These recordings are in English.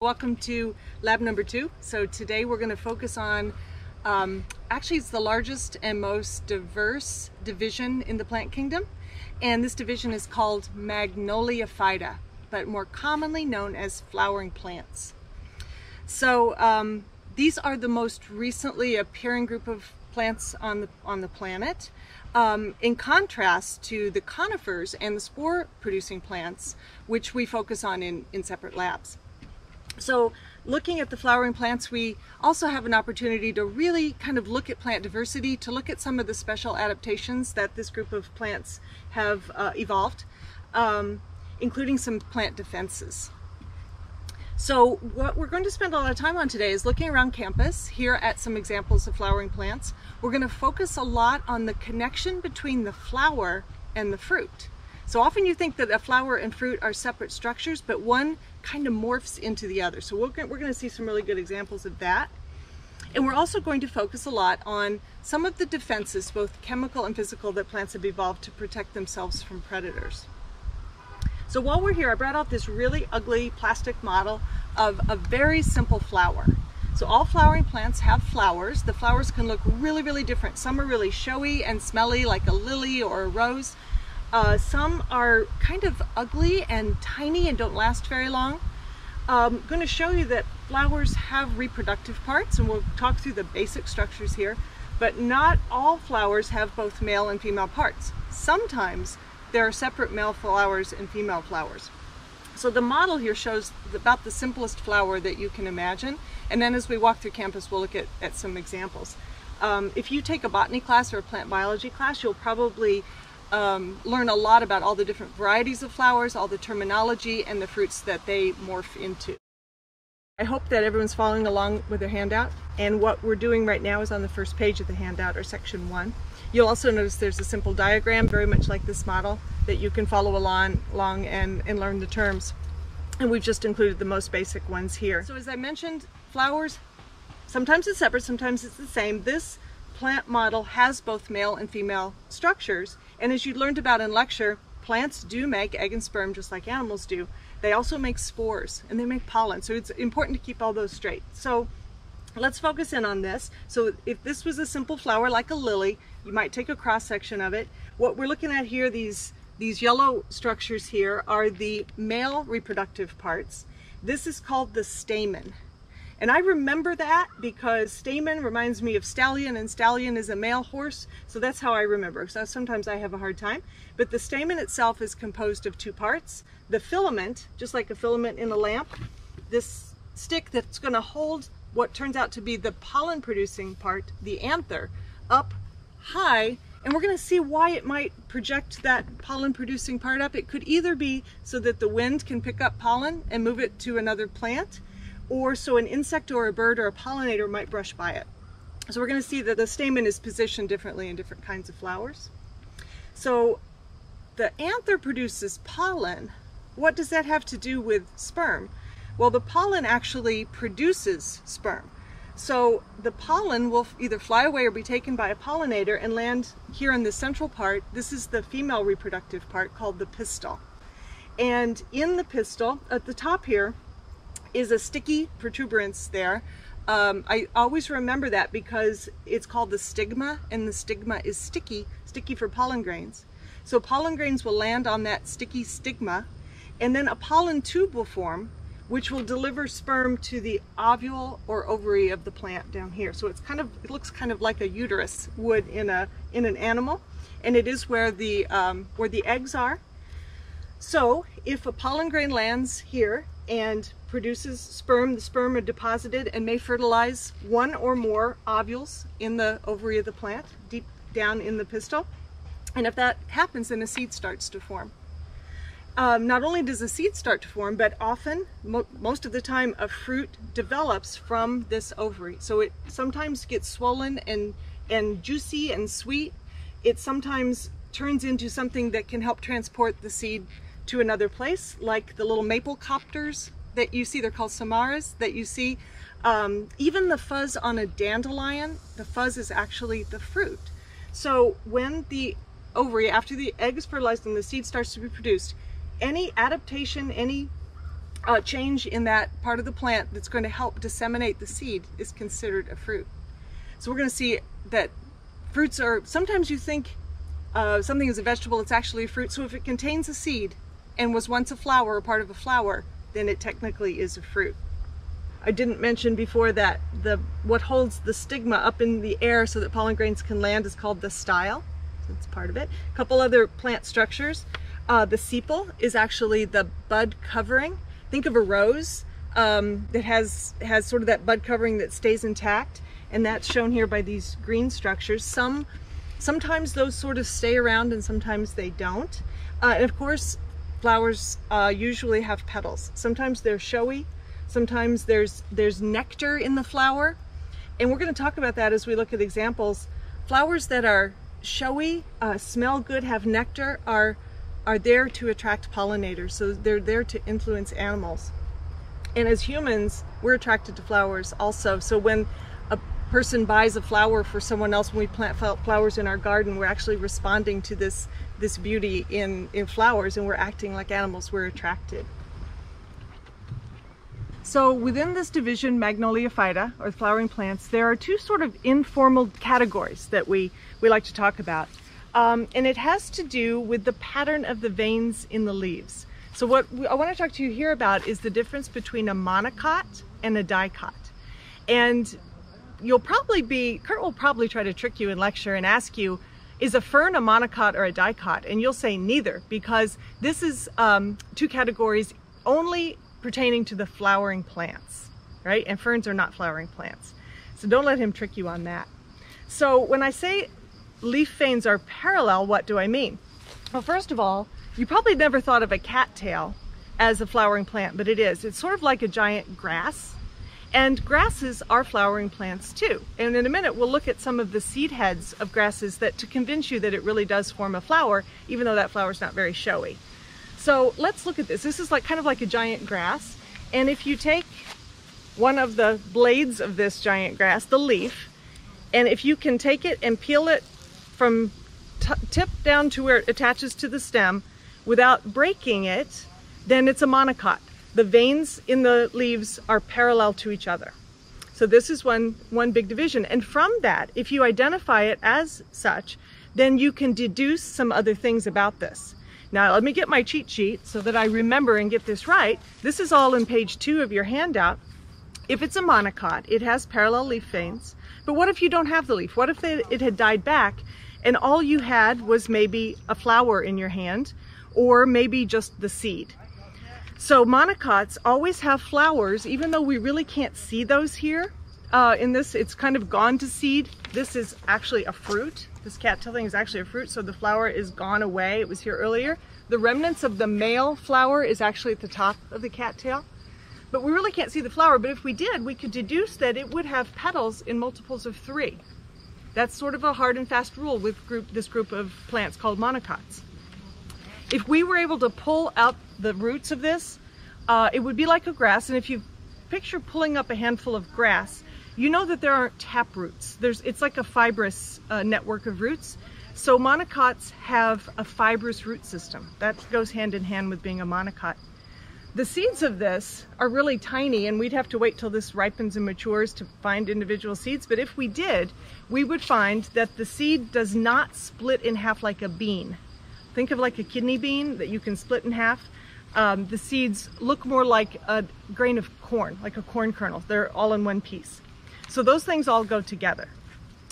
Welcome to lab number 2. So today we're going to focus on, actually it's the largest and most diverse division in the plant kingdom. And this division is called Magnoliophyta, but more commonly known as flowering plants. So these are the most recently appearing group of plants on the planet. In contrast to the conifers and the spore-producing plants, which we focus on in separate labs. So looking at the flowering plants, we also have an opportunity to really kind of look at plant diversity, to look at some of the special adaptations that this group of plants have evolved, including some plant defenses. So what we're going to spend a lot of time on today is looking around campus here at some examples of flowering plants. We're going to focus a lot on the connection between the flower and the fruit. So often you think that a flower and fruit are separate structures, but one kind of morphs into the other. So we're going to see some really good examples of that. And we're also going to focus a lot on some of the defenses, both chemical and physical, that plants have evolved to protect themselves from predators. So while we're here, I brought out this really ugly plastic model of a very simple flower. So all flowering plants have flowers. The flowers can look really, really different. Some are really showy and smelly, like a lily or a rose. Some are kind of ugly and tiny and don't last very long. I'm going to show you that flowers have reproductive parts, and we'll talk through the basic structures here, but not all flowers have both male and female parts. Sometimes there are separate male flowers and female flowers. So the model here shows about the simplest flower that you can imagine, and then as we walk through campus we'll look at some examples. If you take a botany class or a plant biology class, you'll probably learn a lot about all the different varieties of flowers, all the terminology, and the fruits that they morph into. I hope that everyone's following along with their handout, and what we're doing right now is on the first page of the handout, or section 1. You'll also notice there's a simple diagram, very much like this model, that you can follow along and learn the terms. And we've just included the most basic ones here. So as I mentioned, flowers, sometimes it's separate, sometimes it's the same. This plant model has both male and female structures, and as you learned about in lecture, plants do make egg and sperm just like animals do. They also make spores and they make pollen, so it's important to keep all those straight. So let's focus in on this. So if this was a simple flower like a lily, you might take a cross section of it. What we're looking at here, these yellow structures here, are the male reproductive parts. This is called the stamen. And I remember that because stamen reminds me of stallion, and stallion is a male horse, so that's how I remember. So sometimes I have a hard time. But the stamen itself is composed of 2 parts. The filament, just like a filament in a lamp, this stick that's going to hold what turns out to be the pollen-producing part, the anther, up high, and we're going to see why it might project that pollen-producing part up. It could either be so that the wind can pick up pollen and move it to another plant, or so an insect or a bird or a pollinator might brush by it. So we're going to see that the stamen is positioned differently in different kinds of flowers. So the anther produces pollen. What does that have to do with sperm? Well, the pollen actually produces sperm. So the pollen will either fly away or be taken by a pollinator and land here in the central part. This is the female reproductive part called the pistil. And in the pistil, at the top here, is a sticky protuberance there. I always remember that because it's called the stigma, and the stigma is sticky for pollen grains. So pollen grains will land on that sticky stigma, and then a pollen tube will form, which will deliver sperm to the ovule or ovary of the plant down here. So it looks kind of like a uterus would in an animal, and it is where the eggs are. So if a pollen grain lands here and produces sperm, the sperm are deposited and may fertilize one or more ovules in the ovary of the plant, deep down in the pistil. And if that happens, then a seed starts to form. Not only does a seed start to form, but often, most of the time, a fruit develops from this ovary. So it sometimes gets swollen and juicy and sweet. It sometimes turns into something that can help transport the seed to another place, like the little maple copters that you see. They're called samaras that you see. Even the fuzz on a dandelion, the fuzz is actually the fruit. So when the ovary, after the egg is fertilized and the seed starts to be produced, any adaptation, any change in that part of the plant that's going to help disseminate the seed is considered a fruit. So we're going to see that fruits are, sometimes you think something is a vegetable, it's actually a fruit. So if it contains a seed and was once a flower or part of a flower, then it technically is a fruit. I didn't mention before that what holds the stigma up in the air so that pollen grains can land is called the style. So that's part of it. A couple other plant structures. The sepal is actually the bud covering. Think of a rose that has sort of that bud covering that stays intact, and that's shown here by these green structures. Sometimes those sort of stay around and sometimes they don't. And of course, flowers usually have petals. Sometimes they're showy, sometimes there's nectar in the flower, and we're going to talk about that as we look at examples. Flowers that are showy, smell good, have nectar, are there to attract pollinators, so they're there to influence animals. And as humans, we're attracted to flowers also. So when a person buys a flower for someone else, when we plant flowers in our garden, we're actually responding to this beauty in flowers, and we're acting like animals. We're attracted. So within this division, Magnoliophyta, or flowering plants, there are two sort of informal categories that we like to talk about. And it has to do with the pattern of the veins in the leaves. So what I want to talk to you here about is the difference between a monocot and a dicot. And Kurt will probably try to trick you in lecture and ask you, is a fern a monocot or a dicot? And you'll say neither, because this is two categories only pertaining to the flowering plants, right? And ferns are not flowering plants. So don't let him trick you on that. So when I say leaf veins are parallel, what do I mean? Well, first of all, you probably never thought of a cattail as a flowering plant, but it is. It's sort of like a giant grass, and grasses are flowering plants too. And in a minute, we'll look at some of the seed heads of grasses to convince you that it really does form a flower, even though that flower is not very showy. So let's look at this. This is kind of like a giant grass, and if you take one of the blades of this giant grass, the leaf, and if you can take it and peel it from tip down to where it attaches to the stem without breaking it, then it's a monocot. The veins in the leaves are parallel to each other. So this is one big division. And from that, if you identify it as such, then you can deduce some other things about this. Now let me get my cheat sheet so that I remember and get this right. This is all in page 2 of your handout. If it's a monocot, it has parallel leaf veins. But what if you don't have the leaf? What if it had died back and all you had was maybe a flower in your hand, or maybe just the seed? So monocots always have flowers, even though we really can't see those here. In this, it's kind of gone to seed. This is actually a fruit. This cattail thing is actually a fruit, so the flower is gone away. It was here earlier. The remnants of the male flower is actually at the top of the cattail. But we really can't see the flower, but if we did, we could deduce that it would have petals in multiples of 3. That's sort of a hard and fast rule with this group of plants called monocots. If we were able to pull out the roots of this, it would be like a grass, and if you picture pulling up a handful of grass, you know that there aren't tap roots. It's like a fibrous network of roots. So monocots have a fibrous root system. That goes hand in hand with being a monocot. The seeds of this are really tiny, and we'd have to wait till this ripens and matures to find individual seeds, but if we did, we would find that the seed does not split in half like a bean. Think of like a kidney bean that you can split in half. The seeds look more like a grain of corn, like a corn kernel. They're all in one piece. So those things all go together.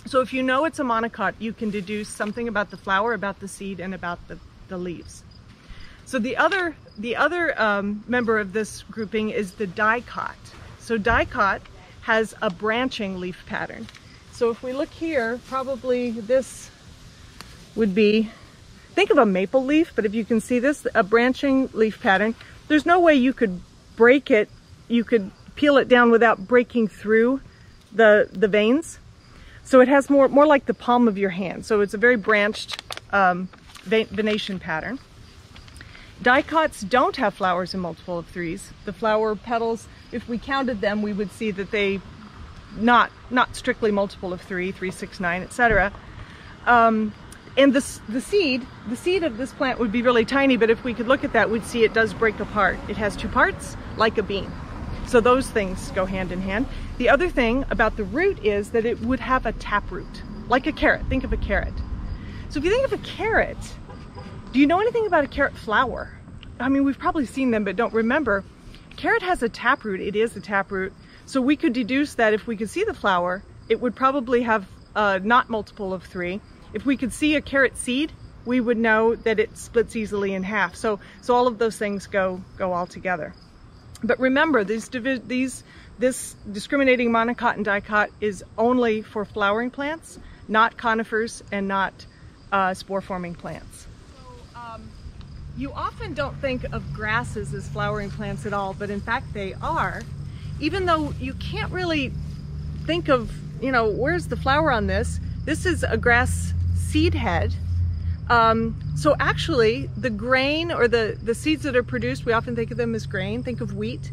So if you know it's a monocot, you can deduce something about the flower, about the seed, and about the leaves. So the other member of this grouping is the dicot. So dicot has a branching leaf pattern. So if we look here, probably this would be, think of a maple leaf, but if you can see this, a branching leaf pattern. There's no way you could break it, you could peel it down without breaking through the veins. So it has more like the palm of your hand. So it's a very branched venation pattern. Dicots don't have flowers in multiple of 3s. The flower petals, if we counted them, we would see that they not strictly multiple of 3, 3, 6, 9, etc. And the seed of this plant would be really tiny, but if we could look at that, we'd see it does break apart. It has two parts, like a bean. So those things go hand in hand. The other thing about the root is that it would have a taproot, like a carrot. Think of a carrot. So if you think of a carrot, do you know anything about a carrot flower? I mean, we've probably seen them, but don't remember. Carrot has a taproot. It is a taproot. So we could deduce that if we could see the flower, it would probably have a not multiple of 3. If we could see a carrot seed, we would know that it splits easily in half. So all of those things go all together. But remember, this discriminating monocot and dicot is only for flowering plants, not conifers and not spore-forming plants. So, you often don't think of grasses as flowering plants at all, but in fact they are. Even though you can't really think of, you know, where's the flower on this? This is a grass seed head. So actually the grain or the seeds that are produced, we often think of them as grain, think of wheat,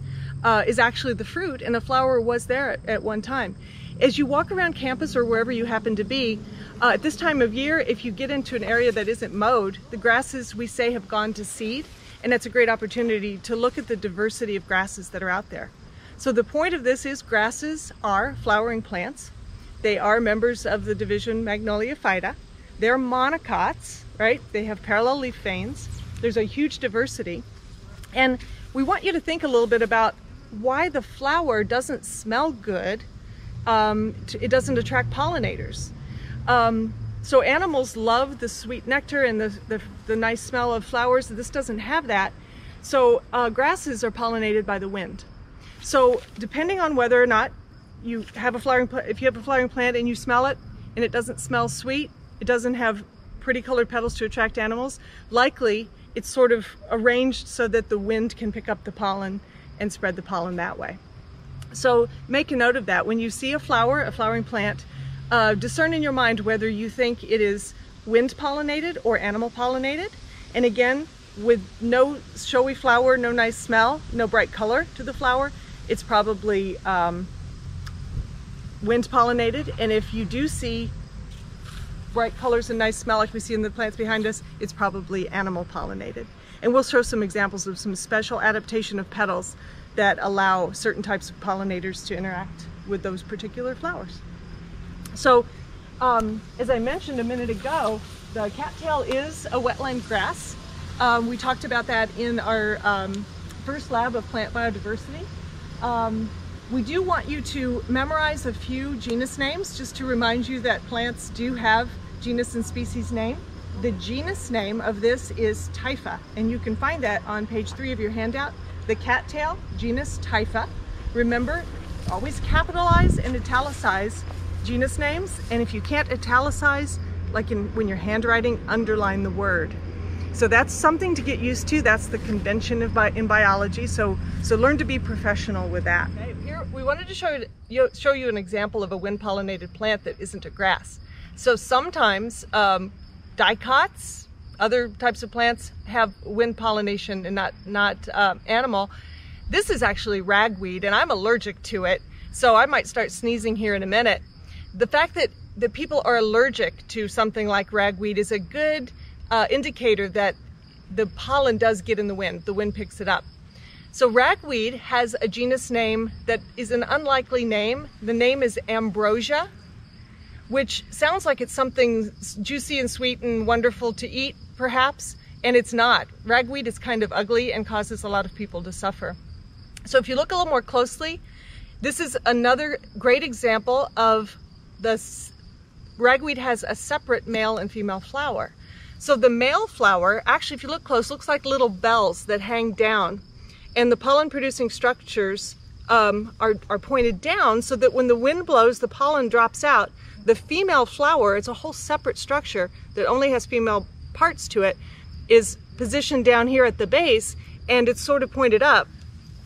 is actually the fruit, and a flower was there at one time. As you walk around campus or wherever you happen to be, at this time of year, if you get into an area that isn't mowed, the grasses, we say, have gone to seed, and it's a great opportunity to look at the diversity of grasses that are out there. So the point of this is grasses are flowering plants. They are members of the division Magnoliophyta. They're monocots, right? They have parallel leaf veins. There's a huge diversity. And we want you to think a little bit about why the flower doesn't smell good. It doesn't attract pollinators. So animals love the sweet nectar and the nice smell of flowers. This doesn't have that. So grasses are pollinated by the wind. So depending on whether or not you have a flowering plant, if you have a flowering plant and you smell it and it doesn't smell sweet, it doesn't have pretty colored petals to attract animals, likely it's sort of arranged so that the wind can pick up the pollen and spread the pollen that way. So make a note of that. When you see a flowering plant, discern in your mind whether you think it is wind pollinated or animal pollinated. And again, with no showy flower, no nice smell, no bright color to the flower, it's probably wind pollinated. And if you do see bright colors and nice smell like we see in the plants behind us, it's probably animal pollinated. And we'll show some examples of some special adaptation of petals that allow certain types of pollinators to interact with those particular flowers. So as I mentioned a minute ago, the cattail is a wetland grass. We talked about that in our first lab of plant biodiversity. We do want you to memorize a few genus names just to remind you that plants do have genus and species name. The genus name of this is Typha, and you can find that on page 3 of your handout. The cattail, genus Typha. Remember, always capitalize and italicize genus names, and if you can't italicize, like when you're handwriting, underline the word. So that's something to get used to. That's the convention in biology. So learn to be professional with that. Okay, here we wanted to show you an example of a wind-pollinated plant that isn't a grass. So sometimes dicots, other types of plants, have wind pollination and not animal. This is actually ragweed, and I'm allergic to it, so I might start sneezing here in a minute. The fact that people are allergic to something like ragweed is a good indicator that the pollen does get in the wind picks it up. So ragweed has a genus name that is an unlikely name. The name is ambrosia, which sounds like it's something juicy and sweet and wonderful to eat, perhaps, and it's not. Ragweed is kind of ugly and causes a lot of people to suffer. So if you look a little more closely, this is another great example of ragweed has a separate male and female flower. So the male flower, actually, if you look close, looks like little bells that hang down, and the pollen-producing structures are pointed down so that when the wind blows, the pollen drops out. The female flower, it's a whole separate structure that only has female parts to it, is positioned down here at the base, and it's sort of pointed up.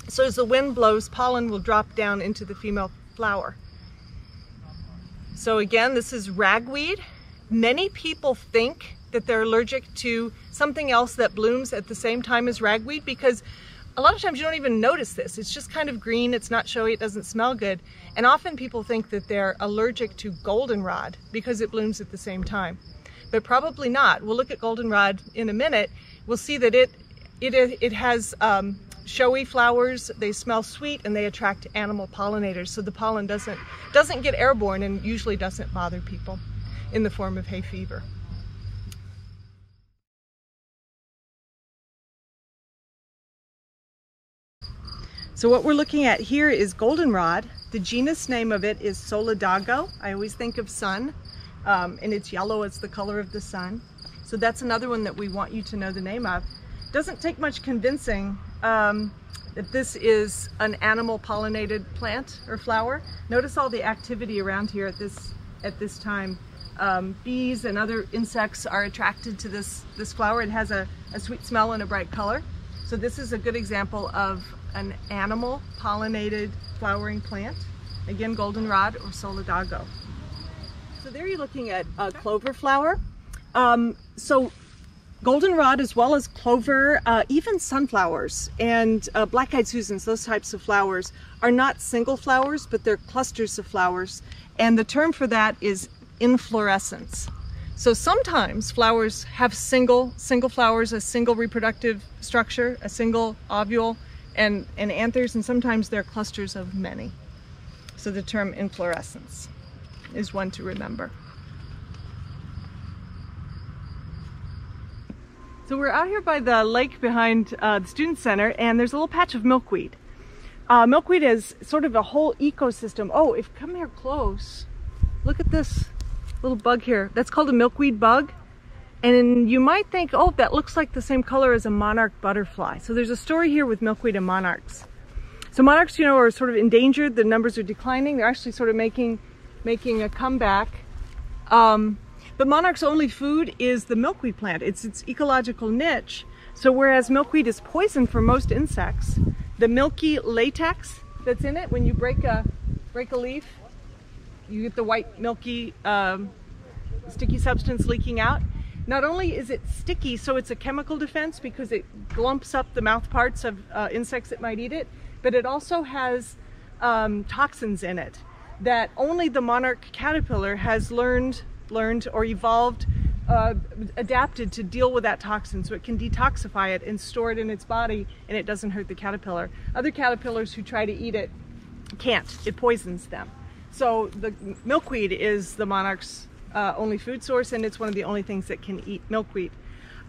So as the wind blows, pollen will drop down into the female flower. So again, this is ragweed. Many people think that they're allergic to something else that blooms at the same time as ragweed, because a lot of times you don't even notice this. It's just kind of green, it's not showy, it doesn't smell good. And often people think that they're allergic to goldenrod because it blooms at the same time. but probably not. We'll look at goldenrod in a minute. We'll see that it has showy flowers, they smell sweet, and they attract animal pollinators, so the pollen doesn't get airborne and usually doesn't bother people in the form of hay fever. So what we're looking at here is goldenrod. The genus name of it is Solidago. I always think of sun, and it's yellow, it's the color of the sun. So that's another one that we want you to know the name of. Doesn't take much convincing that this is an animal pollinated plant or flower. Notice all the activity around here at this time. Bees and other insects are attracted to this flower. It has a sweet smell and a bright color. So this is a good example of an animal pollinated flowering plant. Again, goldenrod or Solidago. So there you're looking at a clover flower. So goldenrod, as well as clover, even sunflowers and black-eyed Susans, those types of flowers are not single flowers, but they're clusters of flowers. And the term for that is inflorescence. So sometimes flowers have single flowers, a single reproductive structure, a single ovule and anthers, and sometimes they're clusters of many. So the term inflorescence is one to remember. So we're out here by the lake behind the Student Center, and there's a little patch of milkweed. Milkweed is sort of a whole ecosystem. Oh, if you come here close, look at this little bug here. That's called a milkweed bug. And you might think, oh, that looks like the same color as a monarch butterfly. So there's a story here with milkweed and monarchs. So monarchs, you know, are sort of endangered. The numbers are declining. They're actually sort of making a comeback. But monarch's only food is the milkweed plant. It's its ecological niche. So whereas milkweed is poison for most insects, the milky latex that's in it, when you break a leaf, you get the white milky sticky substance leaking out. Not only is it sticky, so it's a chemical defense because it glumps up the mouth parts of insects that might eat it, but it also has toxins in it that only the monarch caterpillar has learned or evolved, adapted to deal with that toxin, so it can detoxify it and store it in its body, and it doesn't hurt the caterpillar. Other caterpillars who try to eat it can't. It poisons them. So the milkweed is the monarch's only food source, and it's one of the only things that can eat milkweed.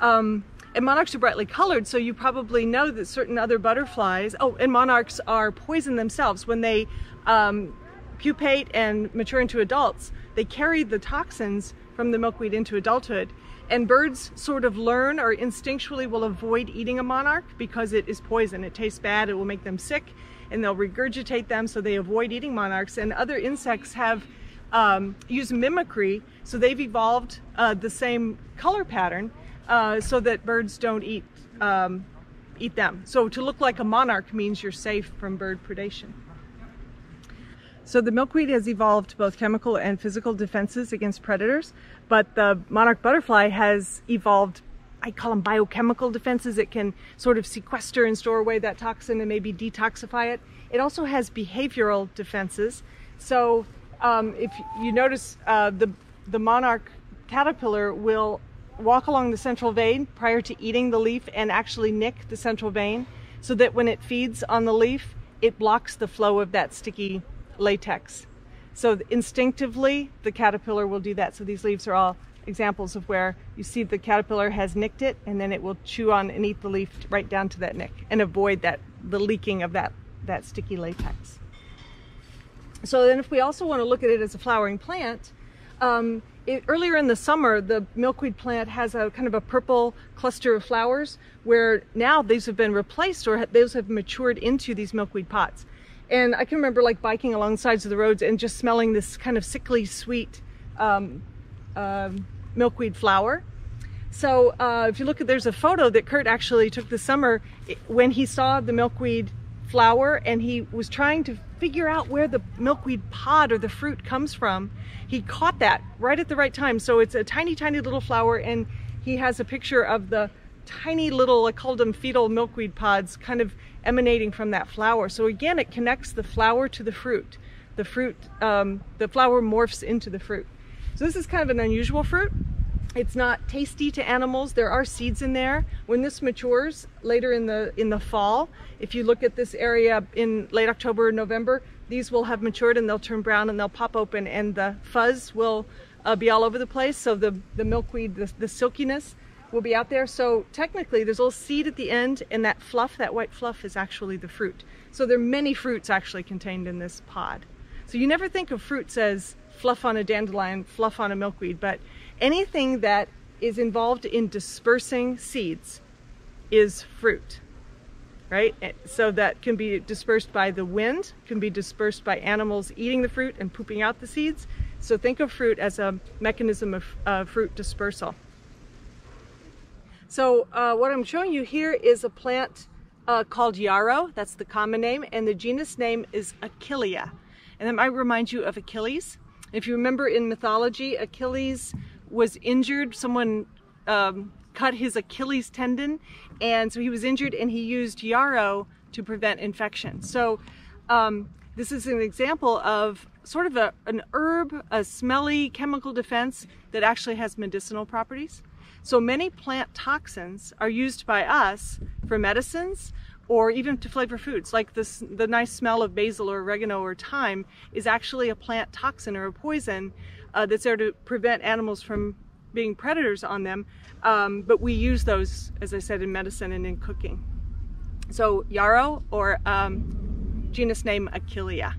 And monarchs are brightly colored, so you probably know that certain other butterflies, and monarchs are poison themselves. When they pupate and mature into adults, they carry the toxins from the milkweed into adulthood. And birds sort of learn or instinctually will avoid eating a monarch because it is poison. It tastes bad, it will make them sick, and they'll regurgitate them, so they avoid eating monarchs. And other insects have used mimicry, so they've evolved the same color pattern so that birds don't eat them. So to look like a monarch means you're safe from bird predation. So the milkweed has evolved both chemical and physical defenses against predators, but the monarch butterfly has evolved, I call them biochemical defenses. It can sort of sequester and store away that toxin and maybe detoxify it. It also has behavioral defenses. So if you notice, the monarch caterpillar will walk along the central vein prior to eating the leaf and actually nick the central vein, so that when it feeds on the leaf, it blocks the flow of that sticky latex. So instinctively, the caterpillar will do that. So these leaves are all examples of where you see the caterpillar has nicked it, and then it will chew on and eat the leaf right down to that nick and avoid the leaking of that sticky latex. So then if we also want to look at it as a flowering plant, earlier in the summer, the milkweed plant has a kind of a purple cluster of flowers, where now these have been replaced, or those have matured into these milkweed pods. And I can remember like biking along the sides of the roads and just smelling this kind of sickly sweet milkweed flower. So if you look at, there's a photo that Kurt actually took this summer when he saw the milkweed flower, and he was trying to figure out where the milkweed pod or the fruit comes from. He caught that right at the right time. So it's a tiny, tiny little flower, and he has a picture of the tiny little, I called them fetal milkweed pods, kind of emanating from that flower. So again, it connects the flower to the fruit. The flower morphs into the fruit. So this is kind of an unusual fruit. It's not tasty to animals. There are seeds in there. When this matures later in the fall, if you look at this area in late October or November, these will have matured and they'll turn brown and they'll pop open, and the fuzz will be all over the place. So the milkweed, the silkiness will be out there. So technically there's a little seed at the end, and that fluff, that white fluff, is actually the fruit. So there are many fruits actually contained in this pod. So you never think of fruits as fluff on a dandelion, fluff on a milkweed, but anything that is involved in dispersing seeds is fruit, right? So that can be dispersed by the wind, can be dispersed by animals eating the fruit and pooping out the seeds. So think of fruit as a mechanism of fruit dispersal. So what I'm showing you here is a plant called yarrow. That's the common name, and the genus name is Achillea. And that might remind you of Achilles. If you remember in mythology, Achilles was injured. Someone cut his Achilles tendon, and so he was injured, and he used yarrow to prevent infection. So this is an example of sort of an herb, a smelly chemical defense that actually has medicinal properties. So many plant toxins are used by us for medicines or even to flavor foods. Like the nice smell of basil or oregano or thyme is actually a plant toxin or a poison that's there to prevent animals from being predators on them. But we use those, as I said, in medicine and in cooking. So yarrow, or genus name Achillea.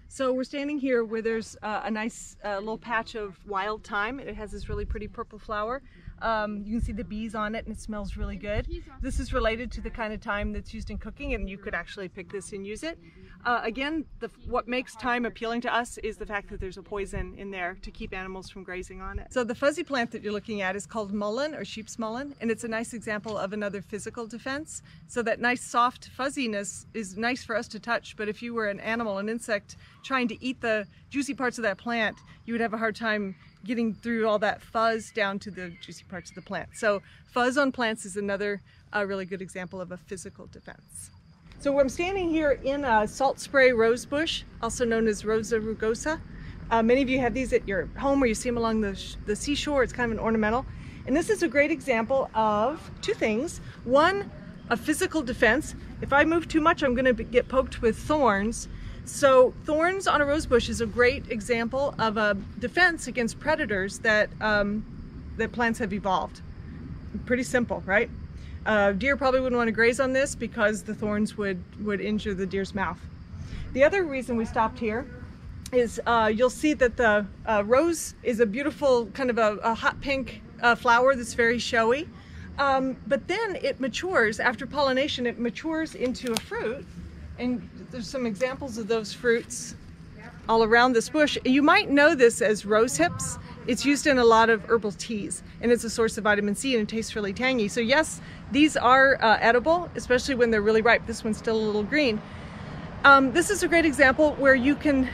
So we're standing here where there's a nice little patch of wild thyme. It has this really pretty purple flower. You can see the bees on it, and it smells really good. This is related to the kind of thyme that's used in cooking, and you could actually pick this and use it. Again, what makes thyme appealing to us is the fact that there's a poison in there to keep animals from grazing on it. So the fuzzy plant that you're looking at is called mullein, or sheep's mullein, and it's a nice example of another physical defense. So that nice soft fuzziness is nice for us to touch, but if you were an animal, an insect, trying to eat the juicy parts of that plant, you would have a hard time getting through all that fuzz down to the juicy parts of the plant. So fuzz on plants is another really good example of a physical defense. So I'm standing here in a salt spray rose bush, also known as Rosa rugosa. Many of you have these at your home, or you see them along the seashore. It's kind of an ornamental. And this is a great example of two things. One, a physical defense. If I move too much, I'm going to get poked with thorns. So thorns on a rose bush is a great example of a defense against predators that plants have evolved. Pretty simple, right? Deer probably wouldn't want to graze on this because the thorns would injure the deer's mouth. The other reason we stopped here is you'll see that the rose is a beautiful kind of a hot pink flower that's very showy. But then it matures, after pollination, it matures into a fruit. And there's some examples of those fruits all around this bush. You might know this as rose hips. It's used in a lot of herbal teas, and it's a source of vitamin C, and it tastes really tangy. So yes, these are edible, especially when they're really ripe. This one's still a little green. This is a great example where you can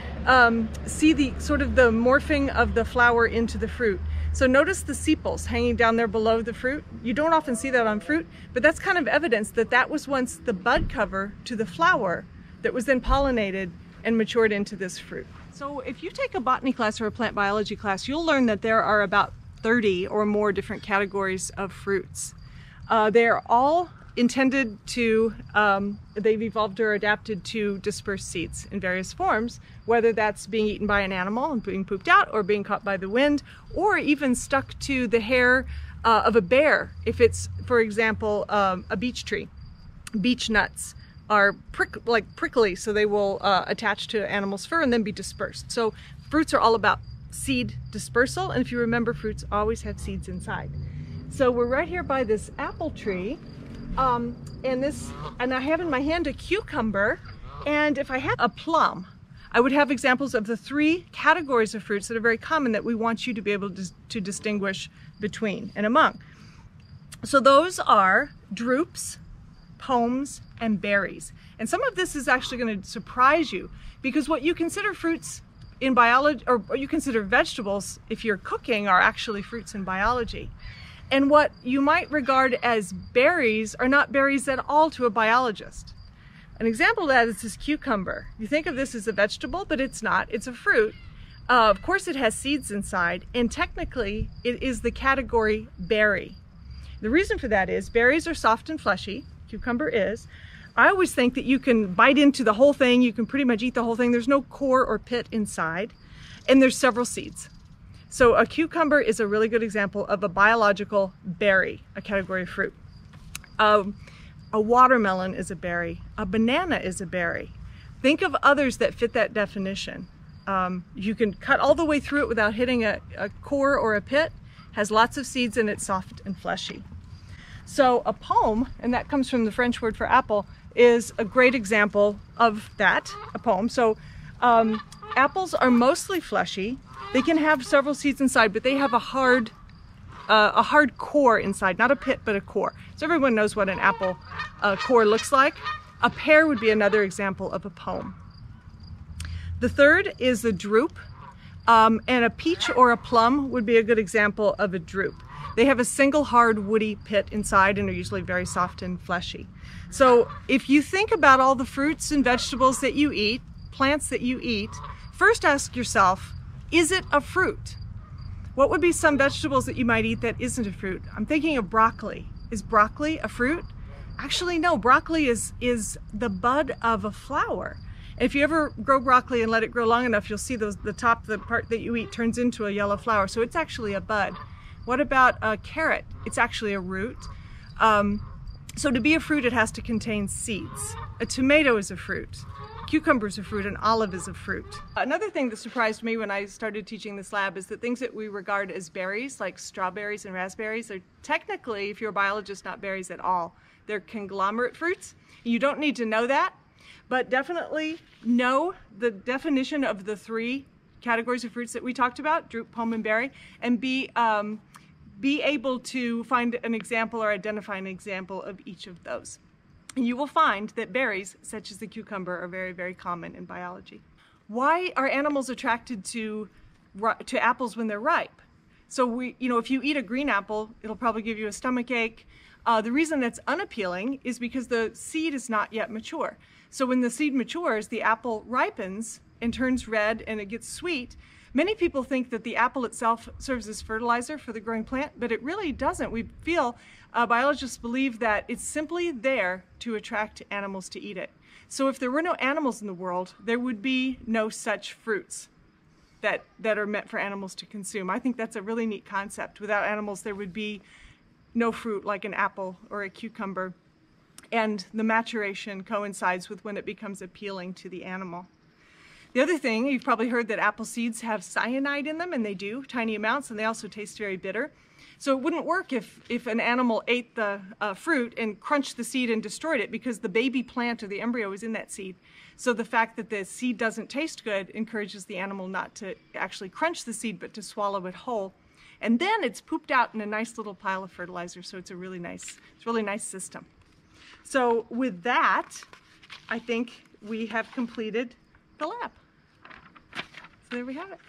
see the sort of the morphing of the flower into the fruit. So notice the sepals hanging down there below the fruit. You don't often see that on fruit, but that's kind of evidence that that was once the bud cover to the flower that was then pollinated and matured into this fruit. So if you take a botany class or a plant biology class, you'll learn that there are about 30 or more different categories of fruits. They're all intended to, they've evolved or adapted to disperse seeds in various forms, whether that's being eaten by an animal and being pooped out, or being caught by the wind, or even stuck to the hair of a bear. If it's, for example, a beech tree. Beech nuts are prickly, so they will attach to animals' fur and then be dispersed. So fruits are all about seed dispersal, and if you remember, fruits always have seeds inside. So we're right here by this apple tree. And I have in my hand a cucumber, and if I had a plum, I would have examples of the three categories of fruits that are very common that we want you to be able to distinguish between and among. So those are drupes, pomes, and berries. And some of this is actually going to surprise you, because what you consider fruits in biology, or you consider vegetables if you're cooking, are actually fruits in biology. And what you might regard as berries are not berries at all to a biologist. An example of that is this cucumber. You think of this as a vegetable, but it's not. It's a fruit. Of course it has seeds inside, and technically it is the category berry. The reason for that is berries are soft and fleshy, cucumber is. I always think that you can bite into the whole thing, you can pretty much eat the whole thing. There's no core or pit inside, and there's several seeds. So a cucumber is a really good example of a biological berry, a category of fruit. A watermelon is a berry. A banana is a berry. Think of others that fit that definition. You can cut all the way through it without hitting a core or a pit, has lots of seeds, and it's soft and fleshy. So a pomme, and that comes from the French word for apple, is a great example of that, a pomme. So apples are mostly fleshy. They can have several seeds inside, but they have a hard core inside, not a pit, but a core. So everyone knows what an apple core looks like. A pear would be another example of a pomme. The third is the drupe, and a peach or a plum would be a good example of a drupe. They have a single hard woody pit inside and are usually very soft and fleshy. So if you think about all the fruits and vegetables that you eat, plants that you eat, first ask yourself, is it a fruit? What would be some vegetables that you might eat that isn't a fruit? I'm thinking of broccoli. Is broccoli a fruit? Actually, no. Broccoli is the bud of a flower. If you ever grow broccoli and let it grow long enough, you'll see the part that you eat turns into a yellow flower. So it's actually a bud. What about a carrot? It's actually a root. So to be a fruit, it has to contain seeds. A tomato is a fruit. Cucumber is a fruit, an olive is a fruit. Another thing that surprised me when I started teaching this lab is that things that we regard as berries, like strawberries and raspberries, are technically, if you're a biologist, not berries at all. They're conglomerate fruits. You don't need to know that, but definitely know the definition of the three categories of fruits that we talked about, drupe, pomme, and berry, and be able to find an example or identify an example of each of those. And you will find that berries, such as the cucumber, are very, very common in biology. Why are animals attracted to apples when they're ripe? So if you eat a green apple, it'll probably give you a stomach ache. The reason that's unappealing is because the seed is not yet mature. So when the seed matures, the apple ripens and turns red and it gets sweet. Many people think that the apple itself serves as fertilizer for the growing plant, but it really doesn't. Biologists believe that it's simply there to attract animals to eat it. So if there were no animals in the world, there would be no such fruits that are meant for animals to consume. I think that's a really neat concept. Without animals, there would be no fruit like an apple or a cucumber, and the maturation coincides with when it becomes appealing to the animal. The other thing, you've probably heard that apple seeds have cyanide in them, and they do, tiny amounts, and they also taste very bitter. So it wouldn't work if an animal ate the fruit and crunched the seed and destroyed it, because the baby plant or the embryo is in that seed. So the fact that the seed doesn't taste good encourages the animal not to actually crunch the seed, but to swallow it whole. And then it's pooped out in a nice little pile of fertilizer, so it's a really nice system. So with that, I think we have completed the lab. So there we have it.